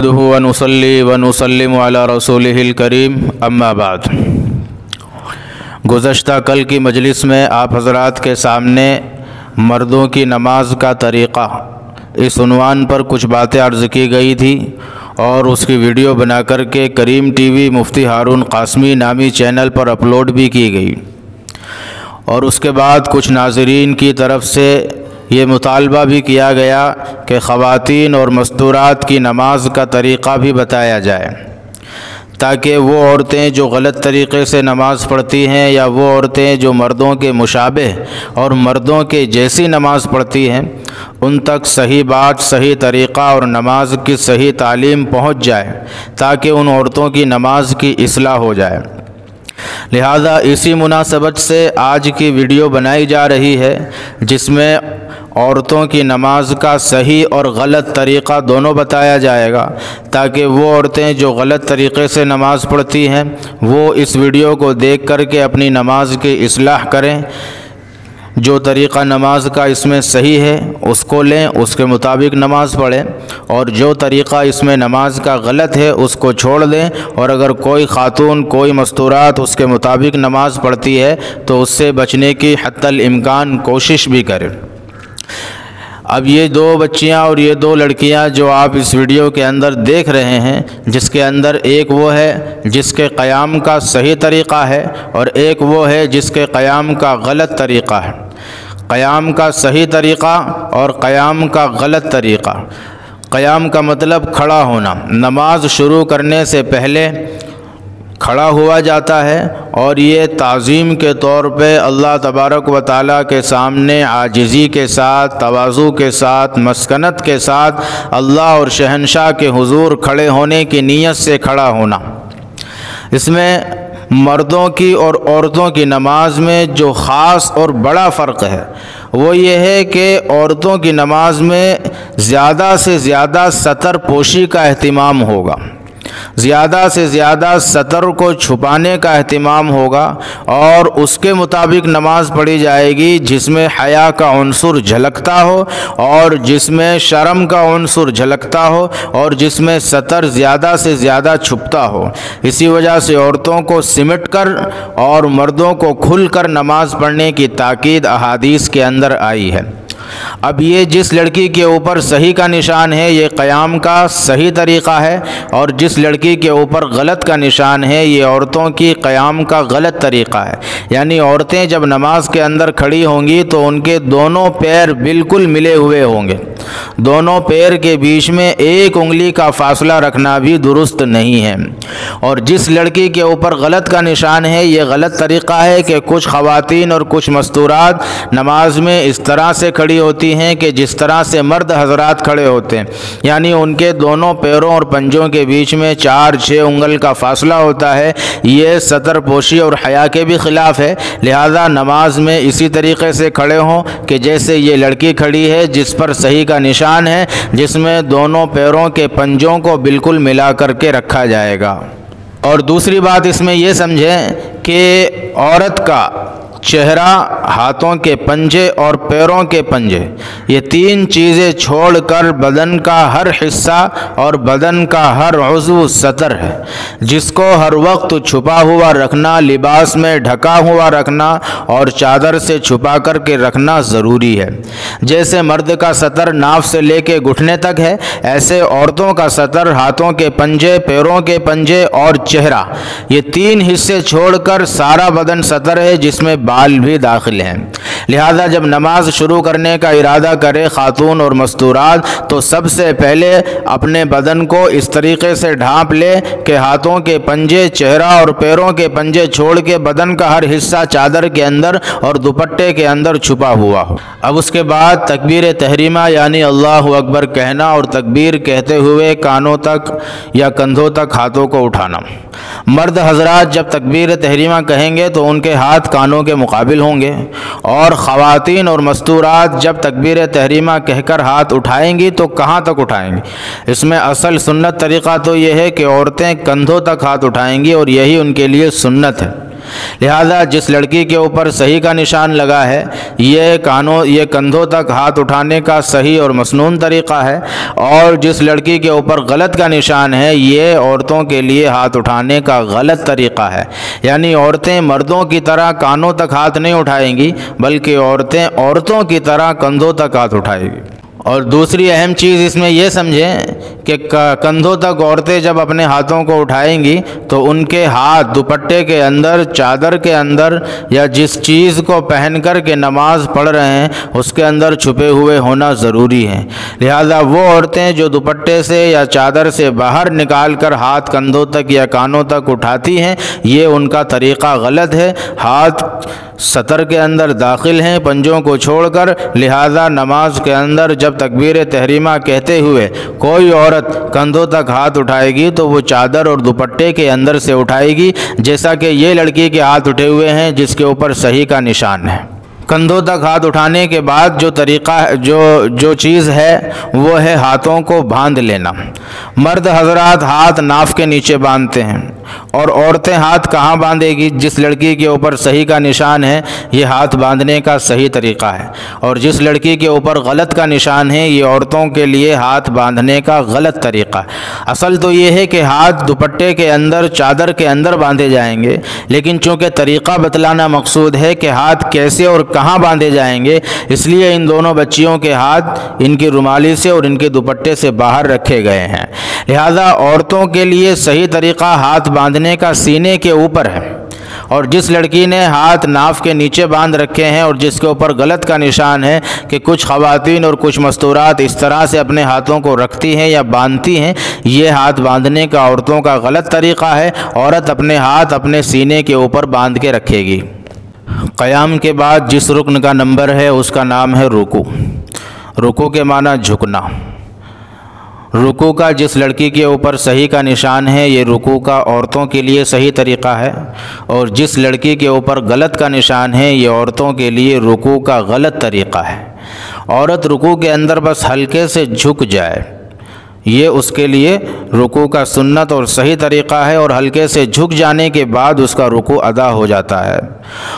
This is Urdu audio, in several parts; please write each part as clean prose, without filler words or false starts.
نحمده ونصلي ونسلم علی رسولہ الکریم اما بعد۔ گزشتہ کل کی مجلس میں آپ حضرات کے سامنے مردوں کی نماز کا طریقہ اس عنوان پر کچھ باتیں عرض کی گئی تھی اور اس کی ویڈیو بنا کر کے کریم ٹی وی مفتی ہارون قاسمی نامی چینل پر اپلوڈ بھی کی گئی، اور اس کے بعد کچھ ناظرین کی طرف سے یہ مطالبہ بھی کیا گیا کہ خواتین اور مستورات کی نماز کا طریقہ بھی بتایا جائے، تاکہ وہ عورتیں جو غلط طریقے سے نماز پڑھتی ہیں یا وہ عورتیں جو مردوں کے مشابہ اور مردوں کے جیسی نماز پڑھتی ہیں ان تک صحیح بات، صحیح طریقہ اور نماز کی صحیح تعلیم پہنچ جائے، تاکہ ان عورتوں کی نماز کی اصلاح ہو جائے۔ لہذا اسی مناسبت سے آج کی ویڈیو بنائی جا رہی ہے، جس میں عورتوں کی نماز کا صحیح اور غلط طریقہ دونوں بتایا جائے گا، تاکہ وہ عورتیں جو غلط طریقے سے نماز پڑھتی ہیں وہ اس ویڈیو کو دیکھ کر کے اپنی نماز کی اصلاح کریں۔ جو طریقہ نماز کا اس میں صحیح ہے اس کو لیں، اس کے مطابق نماز پڑھیں، اور جو طریقہ اس میں نماز کا غلط ہے اس کو چھوڑ دیں، اور اگر کوئی خاتون، کوئی مستورات اس کے مطابق نماز پڑھتی ہے تو اس سے بچنے کی حتی الامکان کوشش بھی کریں۔ اب یہ دو بچیاں اور یہ دو لڑکیاں جو آپ اس ویڈیو کے اندر دیکھ رہے ہیں، جس کے اندر ایک وہ ہے جس کے قیام کا صحیح طریقہ ہے اور ایک وہ ہے جس کے قیام کا غلط طریقہ ہے۔ قیام کا صحیح طریقہ اور قیام کا غلط طریقہ۔ قیام کا مطلب کھڑا ہونا، نماز شروع کرنے سے پہلے کھڑا ہوا جاتا ہے، اور یہ تعظیم کے طور پہ اللہ تبارک و تعالیٰ کے سامنے عاجزی کے ساتھ، تواضع کے ساتھ، مسکنت کے ساتھ اللہ اور شہنشاہ کے حضور کھڑے ہونے کی نیت سے کھڑا ہونا۔ اس میں مردوں کی اور عورتوں کی نماز میں جو خاص اور بڑا فرق ہے وہ یہ ہے کہ عورتوں کی نماز میں زیادہ سے زیادہ ستر پوشی کا اہتمام ہوگا، زیادہ سے زیادہ ستر کو چھپانے کا اہتمام ہوگا، اور اس کے مطابق نماز پڑھی جائے گی جس میں حیا کا عنصر جھلکتا ہو اور جس میں شرم کا عنصر جھلکتا ہو اور جس میں ستر زیادہ سے زیادہ چھپتا ہو۔ اسی وجہ سے عورتوں کو سمٹ کر اور مردوں کو کھل کر نماز پڑھنے کی تاکید احادیث کے اندر آئی ہے۔ اب یہ جس لڑکی کے اوپر صحیح کا نشان ہے یہ قیام کا صحیح طریقہ ہے، اور جس لڑکی کے اوپر غلط کا نشان ہے یہ عورتوں کی قیام کا غلط طریقہ ہے۔ یعنی عورتیں جب نماز کے اندر کھڑی ہوں گی تو ان کے دونوں پیر بالکل ملے ہوئے ہوں گے، دونوں پیر کے بیچ میں ایک انگلی کا فاصلہ رکھنا بھی درست نہیں ہے۔ اور جس لڑکی کے اوپر غلط کا نشان ہے یہ غلط طریقہ ہے کہ کچھ خواتین اور کچھ مستورات نماز میں اس طرح سے کھڑی ہوتی ہیں کہ جس طرح سے مرد حضرات کھڑے ہوتے ہیں، یعنی ان کے دونوں پیروں اور پنجوں کے بیچ میں 4-6 انگل کا فاصلہ ہوتا ہے۔ یہ ستر پوشی اور حیا کے بھی خلاف ہے۔ لہذا نماز میں اسی طریقے سے کھڑے ہوں کہ جیسے یہ لڑکی کھڑی ہے جس پر صحیح کا نشان ہے، جس میں دونوں پیروں کے پنجوں کو بالکل ملا کر کے رکھا جائے گا۔ اور دوسری بات اس میں یہ سمجھیں کہ عورت کا چہرہ، ہاتھوں کے پنجے اور پیروں کے پنجے، یہ تین چیزیں چھوڑ کر بدن کا ہر حصہ اور بدن کا ہر عضو سطر ہے، جس کو ہر وقت چھپا ہوا رکھنا، لباس میں ڈھکا ہوا رکھنا اور چادر سے چھپا کر کے رکھنا ضروری ہے۔ جیسے مرد کا سطر ناف سے لے کے گھٹنے تک ہے، ایسے عورتوں کا سطر ہاتھوں کے پنجے، پیروں کے پنجے اور چہرہ، یہ تین حصے چھوڑ کر سارا بدن سطر ہے جس میں بال بھی داخل ہیں۔ لہذا جب نماز شروع کرنے کا ارادہ کرے خاتون اور مستورات تو سب سے پہلے اپنے بدن کو اس طریقے سے ڈھانپ لے کہ ہاتھوں کے پنجے، چہرہ اور پیروں کے پنجے چھوڑ کے بدن کا ہر حصہ چادر کے اندر اور دوپٹے کے اندر چھپا ہوا ہو۔ اب اس کے بعد تکبیر تحریمہ یعنی اللہ اکبر کہنا، اور تکبیر کہتے ہوئے کانوں تک یا کندھوں تک ہاتھوں کو اٹھانا۔ مرد حضرات جب تکبیر تحریمہ کہیں گے تو ان کے ہاتھ کانوں کے مقابل ہوں گے، اور خواتین اور مستورات جب تکبیر تحریمہ کہہ کر ہاتھ اٹھائیں گی تو کہاں تک اٹھائیں گی؟ اس میں اصل سنت طریقہ تو یہ ہے کہ عورتیں کندھوں تک ہاتھ اٹھائیں گی، اور یہی ان کے لیے سنت ہے۔ لہذا جس لڑکی کے اوپر صحیح کا نشان لگا ہے یہ کندھوں تک ہاتھ اٹھانے کا صحیح اور مسنون طریقہ ہے، اور جس لڑکی کے اوپر غلط کا نشان ہے یہ عورتوں کے لیے ہاتھ اٹھانے کا غلط طریقہ ہے۔ یعنی عورتیں مردوں کی طرح کانوں تک ہاتھ نہیں اٹھائیں گی، بلکہ عورتیں عورتوں کی طرح کندھوں تک ہاتھ اٹھائیں گی۔ اور دوسری اہم چیز اس میں یہ سمجھیں کہ کندھوں تک عورتیں جب اپنے ہاتھوں کو اٹھائیں گی تو ان کے ہاتھ دوپٹے کے اندر، چادر کے اندر، یا جس چیز کو پہن کر کے نماز پڑھ رہے ہیں اس کے اندر چھپے ہوئے ہونا ضروری ہے۔ لہذا وہ عورتیں جو دوپٹے سے یا چادر سے باہر نکال کر ہاتھ کندھوں تک یا کانوں تک اٹھاتی ہیں یہ ان کا طریقہ غلط ہے۔ ہاتھ سطر کے اندر داخل ہیں پنجوں کو چھوڑ کر، لہذا نماز کے اندر جب تکبیر تحریمہ کہتے ہوئے کوئی عورت کندھوں تک ہاتھ اٹھائے گی تو وہ چادر اور دوپٹے کے اندر سے اٹھائے گی، جیسا کہ یہ لڑکی کے ہاتھ اٹھے ہوئے ہیں جس کے اوپر صحیح کا نشان ہے۔ کندھوں تک ہاتھ اٹھانے کے بعد جو طریقہ جو چیز ہے وہ ہے ہاتھوں کو باندھ لینا۔ مرد حضرات ہاتھ ناف کے نیچے باندھتے ہیں، اور عورتیں ہاتھ کہاں باندھے گی؟ جس لڑکی کے اوپر صحیح کا نشان ہے یہ ہاتھ باندھنے کا صحیح طریقہ ہے، اور جس لڑکی کے اوپر غلط کا نشان ہے یہ عورتوں کے لیے ہاتھ باندھنے کا غلط طریقہ ہے۔ اصل تو یہ ہے کہ ہاتھ دوپٹے کے اندر، چادر کے اندر باندھے جائیں گے، لیکن چونکہ طریقہ بتلانا مقصود ہے کہ ہاتھ کیسے اور کہاں باندھے جائیں گے، اس لیے ان دونوں بچیوں کے ہاتھ ان کی رومالی سے اور ان کے دوپٹے سے باہر رکھے گئے ہیں۔ لہذا عورتوں کے لیے صحیح طریقہ ہاتھ باندھنے کا سینے کے اوپر ہے، اور جس لڑکی نے ہاتھ ناف کے نیچے باندھ رکھے ہیں اور جس کے اوپر غلط کا نشان ہے کہ کچھ خواتین اور کچھ مستورات اس طرح سے اپنے ہاتھوں کو رکھتی ہیں یا باندھتی ہیں، یہ ہاتھ باندھنے کا عورتوں کا غلط طریقہ ہے۔ عورت اپنے ہاتھ اپنے سینے کے اوپر باندھ کے رکھے گی۔ قیام کے بعد جس رکن کا نمبر ہے اس کا نام ہے رکوع۔ رکوع کے معنی جھکنا۔ رکوع کا جس لڑکی کے اوپر صحیح کا نشان ہے یہ رکوع کا عورتوں کے لیے صحیح طریقہ ہے، اور جس لڑکی کے اوپر غلط کا نشان ہے یہ عورتوں کے لیے رکوع کا غلط طریقہ ہے۔ عورت رکوع کے اندر بس ہلکے سے جھک جائے، یہ اس کے لیے رکوع کا سنت اور صحیح طریقہ ہے، اور ہلکے سے جھک جانے کے بعد اس کا رکوع ادا ہو جاتا ہے۔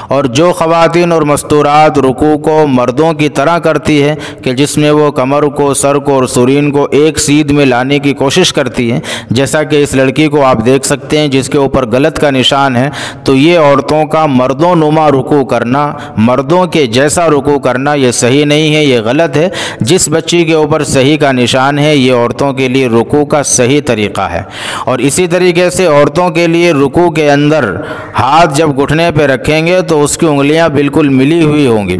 اور جو خواتین اور مستورات رکوع کو مردوں کی طرح کرتی ہے کہ جس میں وہ کمر کو، سر کو اور سرین کو ایک سیدھ میں لانے کی کوشش کرتی ہیں، جیسا کہ اس لڑکی کو آپ دیکھ سکتے ہیں جس کے اوپر غلط کا نشان ہے، تو یہ عورتوں کا مردوں نما رکوع کرنا، مردوں کے جیسا رکوع کرنا یہ صحیح نہیں ہے، یہ غلط ہے۔ جس بچی کے اوپر صحیح کا نشان ہے یہ عورتوں کے لیے رکوع کا صحیح طریقہ ہے۔ اور اسی طریقے سے عورتوں کے لیے رکوع کے اندر ہاتھ جب گھٹنے پہ رکھیں گے تو اس کی انگلیاں بالکل ملی ہوئی ہوں گی۔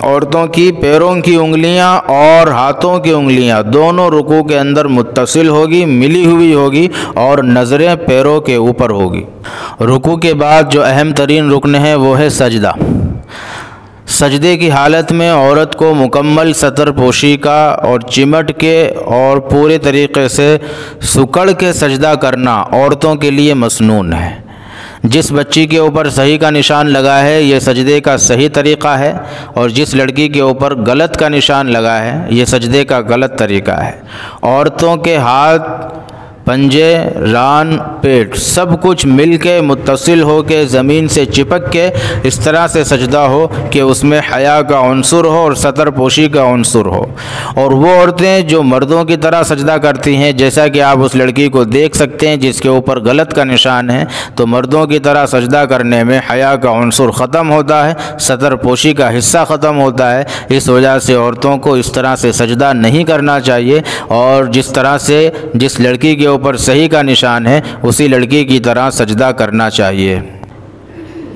عورتوں کی پیروں کی انگلیاں اور ہاتھوں کی انگلیاں دونوں رکوع کے اندر متصل ہوگی، ملی ہوئی ہوگی، اور نظریں پیروں کے اوپر ہوگی۔ رکوع کے بعد جو اہم ترین رکن ہے وہ ہے سجدہ۔ سجدے کی حالت میں عورت کو مکمل سطر پوشی کا اور چمٹ کے اور پورے طریقے سے سکڑ کے سجدہ کرنا عورتوں کے لیے مسنون ہے۔ جس بچی کے اوپر صحیح کا نشان لگا ہے یہ سجدے کا صحیح طریقہ ہے، اور جس لڑکی کے اوپر غلط کا نشان لگا ہے یہ سجدے کا غلط طریقہ ہے۔ عورتوں کے ہاتھ، پنجے، ران، پیٹ سب کچھ مل کے متصل ہو کے زمین سے چپک کے اس طرح سے سجدہ ہو کہ اس میں حیا کا عنصر ہو اور سطر پوشی کا عنصر ہو۔ اور وہ عورتیں جو مردوں کی طرح سجدہ کرتی ہیں، جیسا کہ آپ اس لڑکی کو دیکھ سکتے ہیں جس کے اوپر غلط کا نشان ہے، تو مردوں کی طرح سجدہ کرنے میں حیا کا عنصر ختم ہوتا ہے، سطر پوشی کا حصہ ختم ہوتا ہے۔ اس وجہ سے عورتوں کو اس طرح سے سجدہ نہیں کرنا چاہیے، اور جس طرح سے جس لڑکی کے اوپر صحیح کا نشان ہے اسی لڑکی کی طرح سجدہ کرنا چاہیے۔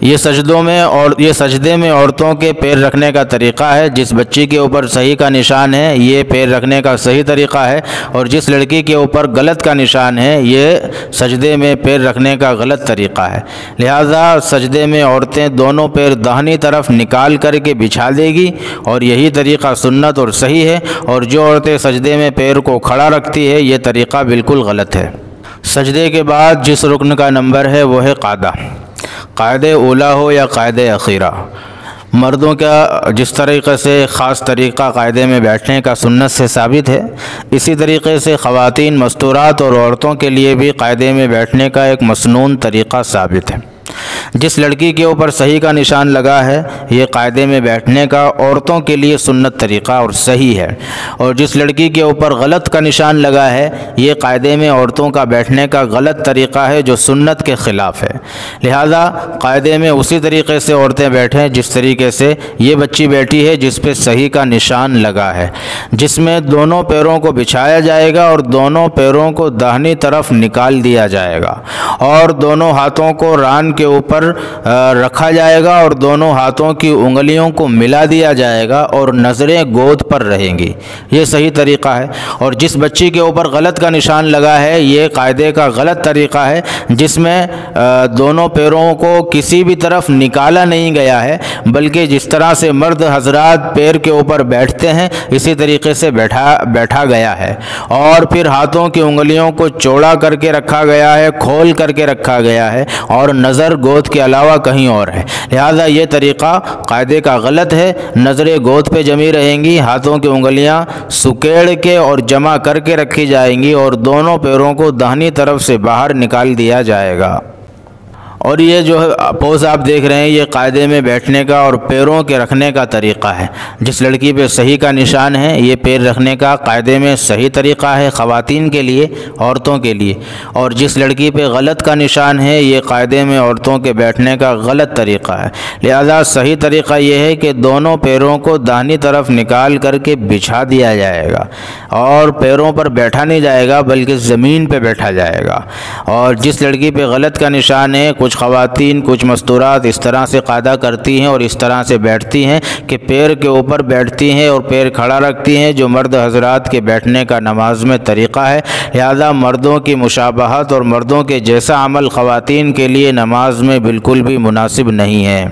یہ سجدے میں عورتوں کے پیر رکھنے کا طریقہ ہے۔ جس بچی کے اوپر صحیح کا نشان ہے یہ پیر رکھنے کا صحیح طریقہ ہے، اور جس لڑکی کے اوپر غلط کا نشان ہے یہ سجدے میں پیر رکھنے کا غلط طریقہ ہے۔ لہذا سجدے میں عورتیں دونوں پیر داہنی طرف نکال کر کے بچھا دے گی، اور یہی طریقہ سنت اور صحیح ہے، اور جو عورتیں سجدے میں پیر کو کھڑا رکھتی ہے یہ طریقہ بالکل غلط ہے۔ سجدے کے بعد جس رکن کا نمبر ہے وہ ہے قاعدہ۔ قاعدہ اولا ہو یا قاعدہ اخیرہ، مردوں کا جس طریقے سے خاص طریقہ قاعدے میں بیٹھنے کا سنت سے ثابت ہے، اسی طریقے سے خواتین مستورات اور عورتوں کے لیے بھی قاعدے میں بیٹھنے کا ایک مسنون طریقہ ثابت ہے۔ جس لڑکی کے اوپر صحیح کا نشان لگا ہے یہ قاعدے میں بیٹھنے کا عورتوں کے لیے سنت طریقہ اور صحیح ہے، اور جس لڑکی کے اوپر غلط کا نشان لگا ہے یہ قاعدے میں عورتوں کا بیٹھنے کا غلط طریقہ ہے جو سنت کے خلاف ہے۔ لہذا قاعدے میں اسی طریقے سے عورتیں بیٹھیں جس طریقے سے یہ بچی بیٹھی ہے جس پہ صحیح کا نشان لگا ہے، جس میں دونوں پیروں کو بچھایا جائے گا اور دونوں پیروں کو داہنی طرف نکال دیا جائے گا، اور دونوں ہاتھوں کو ران کے اوپر رکھا جائے گا اور دونوں ہاتھوں کی انگلیوں کو ملا دیا جائے گا اور نظریں گود پر رہیں گی، یہ صحیح طریقہ ہے۔ اور جس بچی کے اوپر غلط کا نشان لگا ہے یہ قاعدے کا غلط طریقہ ہے جس میں دونوں پیروں کو کسی بھی طرف نکالا نہیں گیا ہے، بلکہ جس طرح سے مرد حضرات پیر کے اوپر بیٹھتے ہیں اسی طریقے سے بیٹھا گیا ہے، اور پھر ہاتھوں کی انگلیوں کو چوڑا کر کے رکھا گیا ہے، کھول کر کے رکھا گیا ہے، اور نظر گود کے علاوہ کہیں اور ہے۔ لہذا یہ طریقہ قاعدے کا غلط ہے، نظریں گود پہ جمی رہیں گی، ہاتھوں کی انگلیاں سکیڑ کے اور جمع کر کے رکھی جائیں گی اور دونوں پیروں کو داہنی طرف سے باہر نکال دیا جائے گا۔ اور یہ جو پوز آپ دیکھ رہے ہیں یہ قاعدے میں بیٹھنے کا اور پیروں کے رکھنے کا طریقہ ہے۔ جس لڑکی پہ صحیح کا نشان ہے یہ پیر رکھنے کا قاعدے میں صحیح طریقہ ہے خواتین کے لیے، عورتوں کے لیے، اور جس لڑکی پہ غلط کا نشان ہے یہ قاعدے میں عورتوں کے بیٹھنے کا غلط طریقہ ہے۔ لہذا صحیح طریقہ یہ ہے کہ دونوں پیروں کو داہنی طرف نکال کر کے بچھا دیا جائے گا اور پیروں پر بیٹھا نہیں جائے گا بلکہ زمین پہ بیٹھا جائے گا۔ اور جس لڑکی پہ غلط کا نشان ہے، کچھ خواتین کچھ مستورات اس طرح سے قاعدہ کرتی ہیں اور اس طرح سے بیٹھتی ہیں کہ پیر کے اوپر بیٹھتی ہیں اور پیر کھڑا رکھتی ہیں جو مرد حضرات کے بیٹھنے کا نماز میں طریقہ ہے۔ لہذا مردوں کی مشابہت اور مردوں کے جیسا عمل خواتین کے لیے نماز میں بالکل بھی مناسب نہیں ہے۔